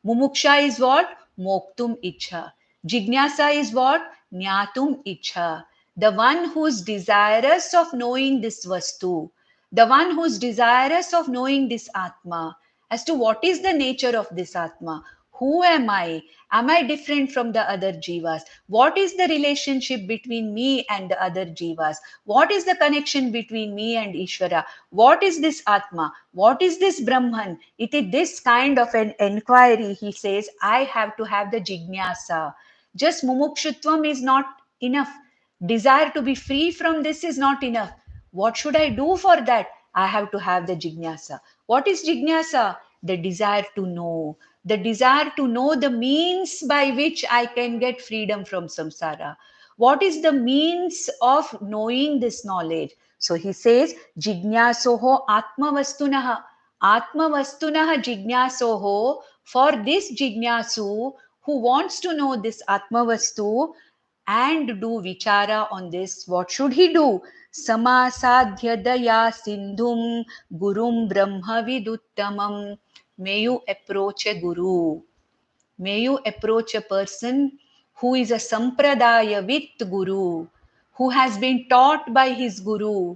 Mumuksha is what? Moktum ichha. Jignasa is what? Jnatum ichha. The one who is desirous of knowing this vastu, the one who is desirous of knowing this Atma, as to what is the nature of this Atma. Who am I? Am I different from the other jivas? What is the relationship between me and the other jivas? What is the connection between me and Ishvara? What is this Atma? What is this Brahman? It is this kind of an inquiry, he says, I have to have the jignasa. Just mumukshutvam is not enough. Desire to be free from this is not enough. What should I do for that? I have to have the jignasa. What is jignasa? The desire to know. The desire to know the means by which I can get freedom from samsara. What is the means of knowing this knowledge? So he says, jignasoho atmavastunaha. Atmavastunaha jignasoho. For this jignasu who wants to know this atmavastu and do vichara on this, what should he do? Samasadhyadaya sindhum gurum brahma viduttamam. May you approach a guru. May you approach a person who is a sampradaya with guru, who has been taught by his guru,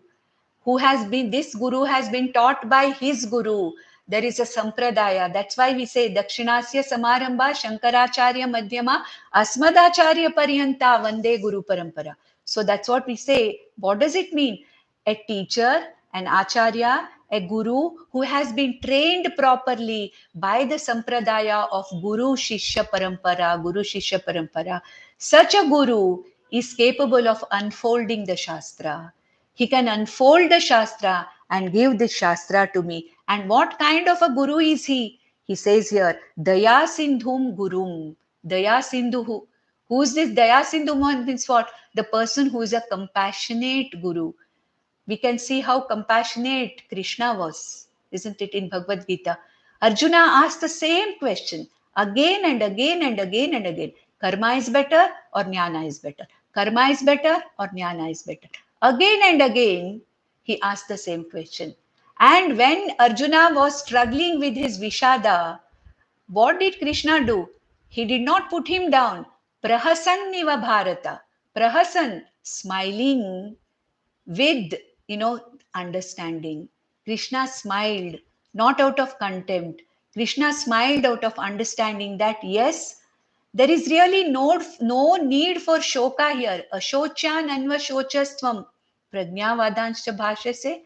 this guru has been taught by his guru. There is a sampradaya. That's why we say Dakshinasya Samarambha Shankaracharya Madhyama Asmadacharya Paryanta Vande Guru Parampara. So that's what we say. What does it mean? A teacher, an acharya, a guru who has been trained properly by the sampradaya of Guru Shishya Parampara, Guru Shishya Parampara. Such a guru is capable of unfolding the Shastra. He can unfold the Shastra and give this Shastra to me. And what kind of a guru is he? He says here, Daya Sindhum Gurum. Daya Sindhu. Who is this Daya Sindhu? Means what? The person who is a compassionate guru. We can see how compassionate Krishna was, isn't it, in Bhagavad Gita? Arjuna asked the same question again and again and again and again. Karma is better or jnana is better? Karma is better or jnana is better? Again and again, he asked the same question. And when Arjuna was struggling with his Vishada, what did Krishna do? He did not put him down. Prahasanniva Bharata. Prahasan, smiling with, understanding. Krishna smiled, not out of contempt. Krishna smiled out of understanding that, yes, there is really no need for shoka here. Ashochan anva shochastvam. Prajnavadanshcha bhasha se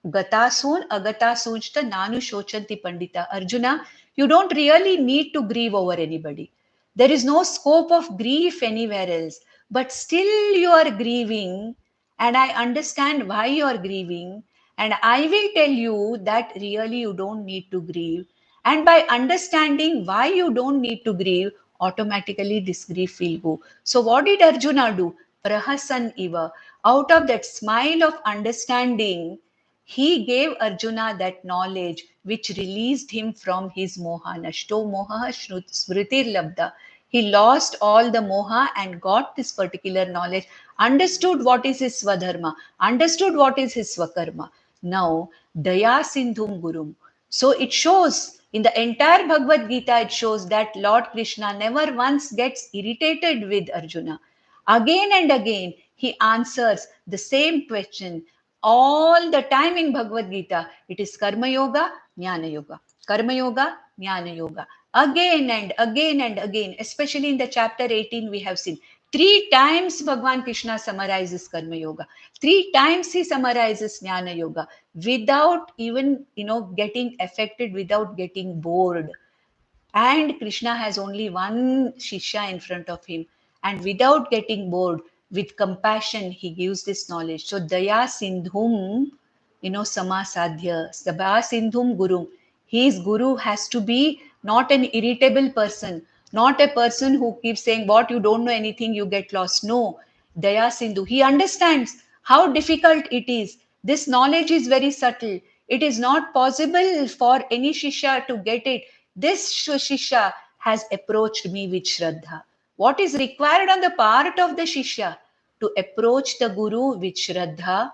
Gatasun agatasunchta nanu shochanti pandita. Arjuna, you don't really need to grieve over anybody. There is no scope of grief anywhere else. But still you are grieving, and I understand why you are grieving. And I will tell you that really you don't need to grieve. And by understanding why you don't need to grieve, automatically this grief will go. So what did Arjuna do? Prahasan iva. Out of that smile of understanding, he gave Arjuna that knowledge which released him from his moha. Nashto moha smritir labda. He lost all the moha and got this particular knowledge, understood what is his swadharma, understood what is his swakarma. Now, daya sindhum gurum. So it shows In the entire Bhagavad Gita, it shows that Lord Krishna never once gets irritated with Arjuna. Again and again, he answers the same question all the time in Bhagavad Gita. It is Karma Yoga, Jnana Yoga. Karma Yoga, Jnana Yoga. Again and again and again, especially in the chapter 18, we have seen 3 times Bhagwan Krishna summarizes Karma Yoga. 3 times he summarizes Jnana Yoga without even, getting affected, without getting bored. And Krishna has only one Shishya in front of him. And without getting bored, with compassion, he gives this knowledge. So, Daya Sindhum, Samasadhya, Daya Sindhum Guru. His Guru has to be not an irritable person, not a person who keeps saying, what, you don't know anything, you get lost. No, Daya Sindhu. He understands how difficult it is. This knowledge is very subtle. It is not possible for any Shishya to get it. This Shishya has approached me with Shraddha. What is required on the part of the Shishya? To approach the Guru with Shraddha,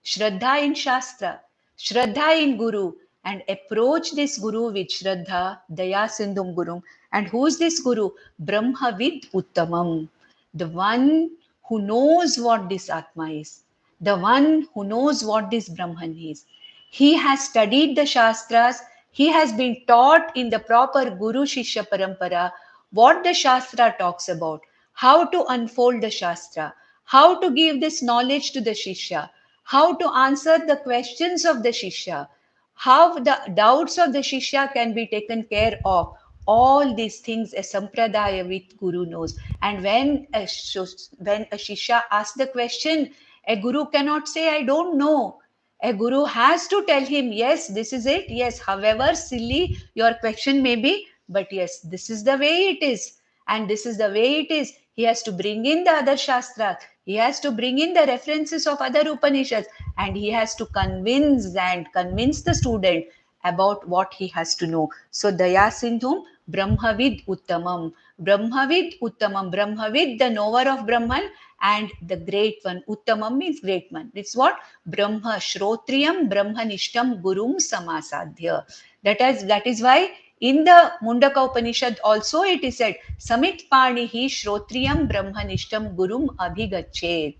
Shraddha in Shastra, Shraddha in Guru, and approach this Guru with Shraddha, Daya Sindhum Gurum. And who is this Guru? Brahmavid Uttamam, the one who knows what this Atma is, the one who knows what this Brahman is. He has studied the Shastras, he has been taught in the proper Guru Shishya Parampara what the Shastra talks about, how to unfold the Shastra, how to give this knowledge to the Shishya, how to answer the questions of the Shishya, how the doubts of the Shishya can be taken care of. All these things a Sampradaya with Guru knows. And when a Shishya asks the question, a Guru cannot say, I don't know. A Guru has to tell him, yes, this is it. Yes, however silly your question may be, but yes, this is the way it is. And this is the way it is. He has to bring in the other Shastras. He has to bring in the references of other Upanishads. And he has to convince the student about what he has to know. So, Daya Sindhum, Brahmavid Uttamam. Brahmavid Uttamam. Brahmavid, the knower of Brahman, and the great one. Uttamam means great one. It's what? Brahma Shrotriyam Brahmanishtam Gurum Samasadhya. That is why in the Mundaka Upanishad also it is said, Samit Panihi Shrotriyam Brahmanishtam Gurum Abhigachet.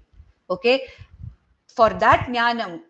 Okay. For that jnanam,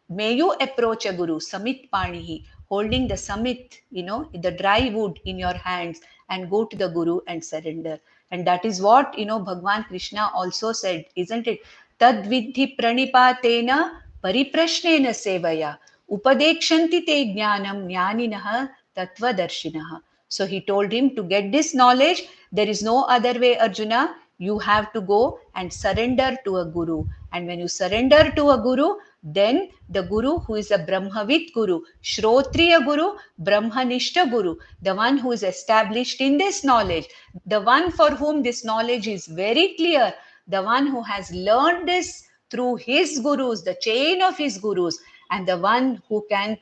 may you approach a Guru, Samit Panihi, holding the Samit, the dry wood in your hands, and go to the Guru and surrender. And that is what, Bhagwan Krishna also said, isn't it? Tad vidhi pranipatena pariprashnena sevaya upadekshanti te jnanam jnaninaha tattvadarshinaha. So he told him to get this knowledge, there is no other way, Arjuna. You have to go and surrender to a Guru. And when you surrender to a Guru, then the Guru who is a Brahmavit Guru, Shrotriya Guru, Brahmanishta Guru, the one who is established in this knowledge, the one for whom this knowledge is very clear, the one who has learned this through his Gurus, the chain of his Gurus, and the one who can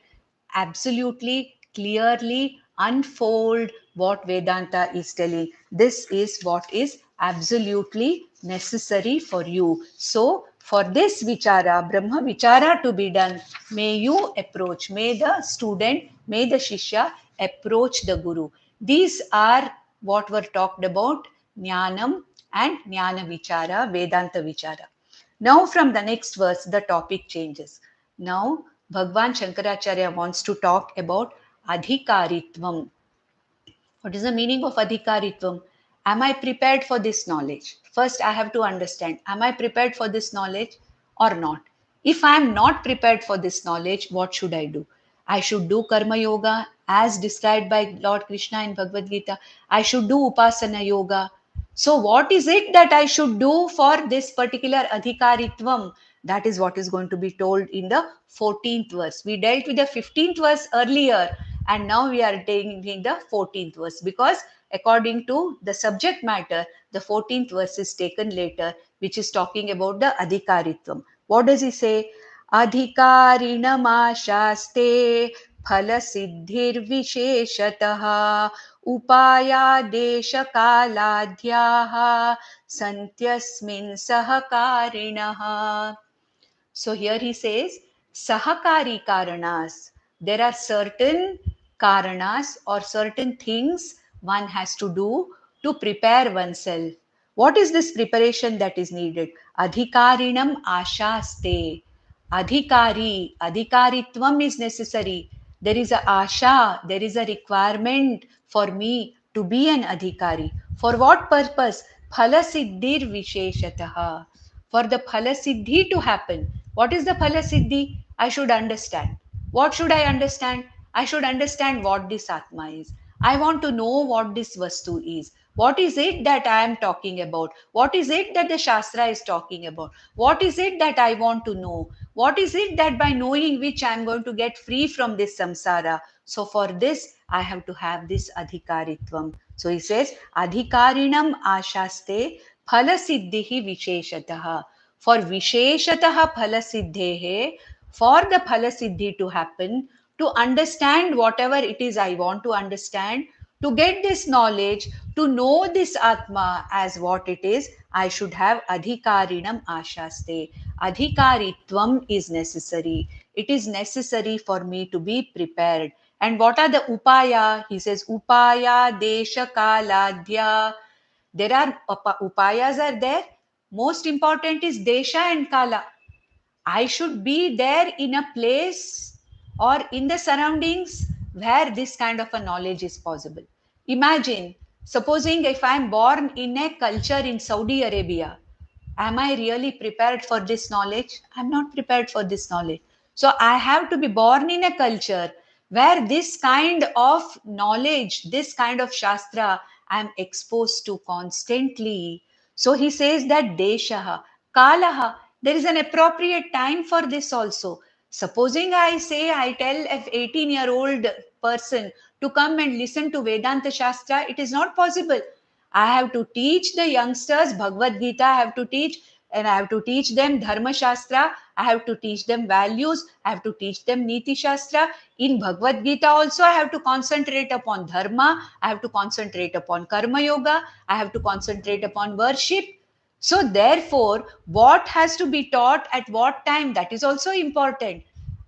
absolutely clearly unfold what Vedanta is telling. This is what is absolutely necessary for you. So, for this vichara, Brahma vichara to be done, may you approach, may the student, may the Shishya approach the Guru. These are what were talked about, Jnanam and Jnana vichara, Vedanta vichara. Now, from the next verse, the topic changes. Now, Bhagwan Shankaracharya wants to talk about Adhikaritvam. What is the meaning of Adhikaritvam? Am I prepared for this knowledge? First, I have to understand, am I prepared for this knowledge or not? If I am not prepared for this knowledge, what should I do? I should do Karma Yoga as described by Lord Krishna in Bhagavad Gita. I should do Upasana Yoga. So, what is it that I should do for this particular Adhikaritvam? That is what is going to be told in the 14th verse. We dealt with the 15th verse earlier, and now we are taking the 14th verse, because according to the subject matter, the 14th verse is taken later, which is talking about the Adhikaritvam. What does he say? Adhikarinamaशास्ते फलसिद्धिर्विशेषतः उपायादेशकालाद्याः सन्त्यस्मिन् सहकारिणः. So here he says, Sahakari Karanas. There are certain karanas or certain things one has to do to prepare oneself. What is this preparation that is needed? Adhikarinam ashaste. Adhikaritvam is necessary. There is a asha, there is a requirement for me to be an adhikari. For what purpose? Phala siddhir visheshataha. For the phala siddhi to happen. What is the phala siddhi? I should understand. What should I understand? I should understand what this Atma is. I want to know what this Vastu is. What is it that I am talking about? What is it that the Shastra is talking about? What is it that I want to know? What is it that by knowing which I am going to get free from this samsara? So for this, I have to have this adhikaritvam. So he says, adhikarinam ashaste phala siddhihi visheshataha. For visheshataha phala siddhehe, for the phala siddhi to happen, to understand whatever it is I want to understand, to get this knowledge, to know this Atma as what it is, I should have adhikarinam ashaste. Adhikaritvam is necessary. It is necessary for me to be prepared. And what are the upaya? He says, upaya, desha, kaladhya. There are upayas are there. Most important is desha and kala. I should be there in a place or in the surroundings where this kind of a knowledge is possible. Imagine, supposing if I am born in a culture in Saudi Arabia, am I really prepared for this knowledge? I'm not prepared for this knowledge. So I have to be born in a culture where this kind of knowledge, this kind of Shastra, I'm exposed to constantly. So he says that Deshaha, Kalaha, there is an appropriate time for this also. Supposing I say, I tell an 18-year-old person to come and listen to Vedanta Shastra, it is not possible. I have to teach the youngsters Bhagavad Gita, I have to teach, and I have to teach them Dharma Shastra, I have to teach them values, I have to teach them Niti Shastra. In Bhagavad Gita also, I have to concentrate upon Dharma, I have to concentrate upon Karma Yoga, I have to concentrate upon worship. So, therefore, what has to be taught at what time, that is also important.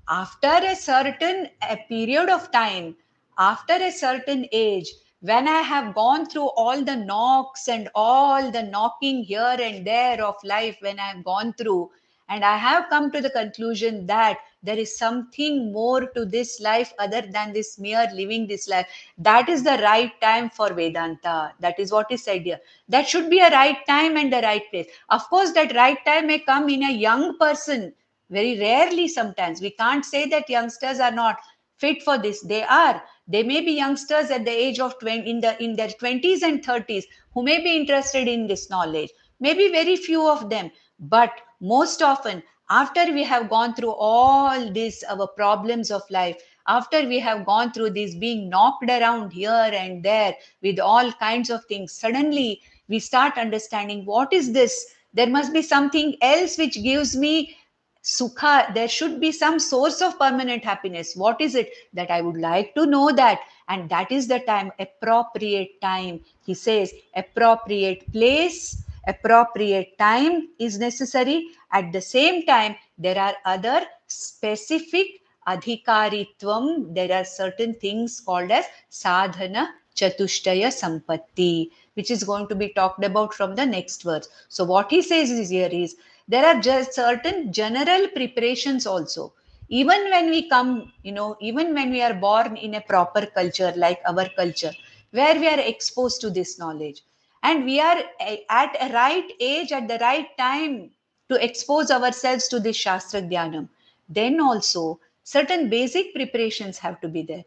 After a certain period of time, after a certain age, when I have gone through all the knocks and all the knocking here and there of life, when I have gone through, and I have come to the conclusion that there is something more to this life other than this mere living this life, that is the right time for Vedanta. That is what is said here. That should be a right time and the right place. Of course, that right time may come in a young person. Very rarely, sometimes. We can't say that youngsters are not fit for this. They are. They may be youngsters at the age of 20, in their 20s and 30s, who may be interested in this knowledge. Maybe very few of them, but most often, after we have gone through all these our problems of life, after we have gone through this being knocked around here and there with all kinds of things, suddenly we start understanding, what is this? There must be something else which gives me sukha. There should be some source of permanent happiness. What is it? That I would like to know that. And that is the time, appropriate time. He says appropriate place, appropriate time is necessary. At the same time, there are other specific adhikaritvam. There are certain things called as sadhana chatushtaya sampatti, which is going to be talked about from the next verse. So what he says is here is, there are just certain general preparations also. Even when we come, even when we are born in a proper culture like our culture, where we are exposed to this knowledge, and we are at a right age, at the right time to expose ourselves to this Shastra Dhyanam, then also certain basic preparations have to be there.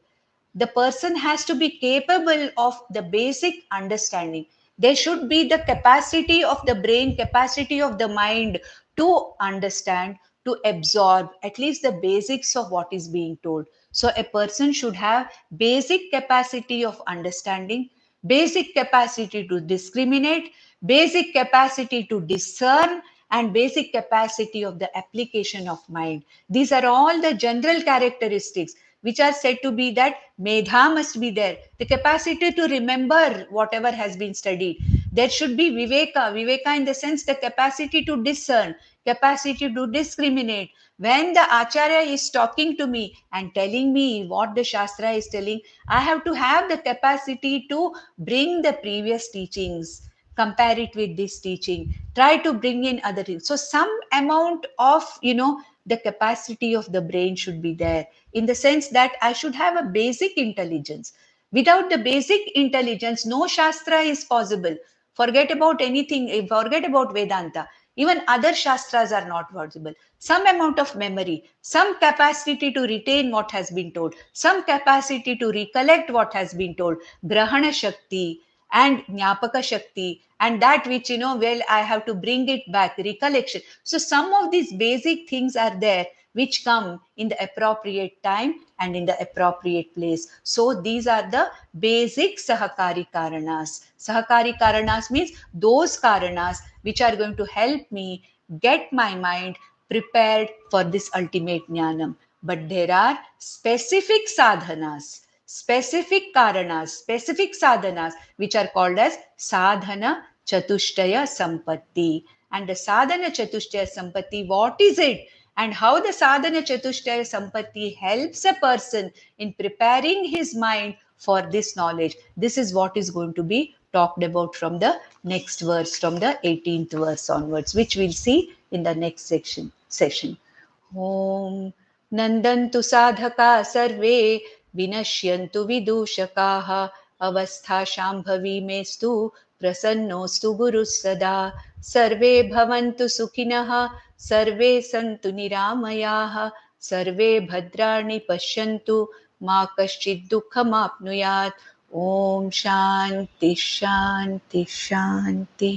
The person has to be capable of the basic understanding. There should be the capacity of the brain, capacity of the mind to understand, to absorb at least the basics of what is being told. So a person should have basic capacity of understanding, basic capacity to discriminate, basic capacity to discern, and basic capacity of the application of mind. These are all the general characteristics which are said to be that medha must be there, the capacity to remember whatever has been studied, There should be viveka in the sense the capacity to discern, capacity to discriminate. When the acharya is talking to me and telling me what the shastra is telling, I have to have the capacity to bring the previous teachings, compare it with this teaching, try to bring in other things. So some amount of, the capacity of the brain should be there, in the sense that I should have a basic intelligence. Without the basic intelligence, no shastra is possible. Forget about anything, forget about Vedanta. Even other shastras are not possible. Some amount of memory, some capacity to retain what has been told, some capacity to recollect what has been told, grahana shakti and jnapaka shakti, and that which, well, I have to bring it back, recollection. So some of these basic things are there, which come in the appropriate time and in the appropriate place. So these are the basic sahakari karanas. Sahakari karanas means those karanas which are going to help me get my mind prepared for this ultimate jnanam. But there are specific sadhanas, specific karanas, specific sadhanas, which are called as sadhana chatushtaya sampatti. And the sadhana chatushtaya sampatti, what is it? And how the sadhana chatushtaya sampatti helps a person in preparing his mind for this knowledge. This is what is going to be talked about from the next verse, from the 18th verse onwards, which we'll see in the next session. Om Nandantu sadhaka sarve vinashyantu vidushakaa अवस्था शाम्भवी मेस्तु प्रसन्नोस्तु गुरुः सर्वे भवन्तु सुखिनः सर्वे सन्तु निरामयाः सर्वे भद्राणि पश्यन्तु मा कश्चित् दुःखमाप्नुयात्. ओम शांति शांति शांति.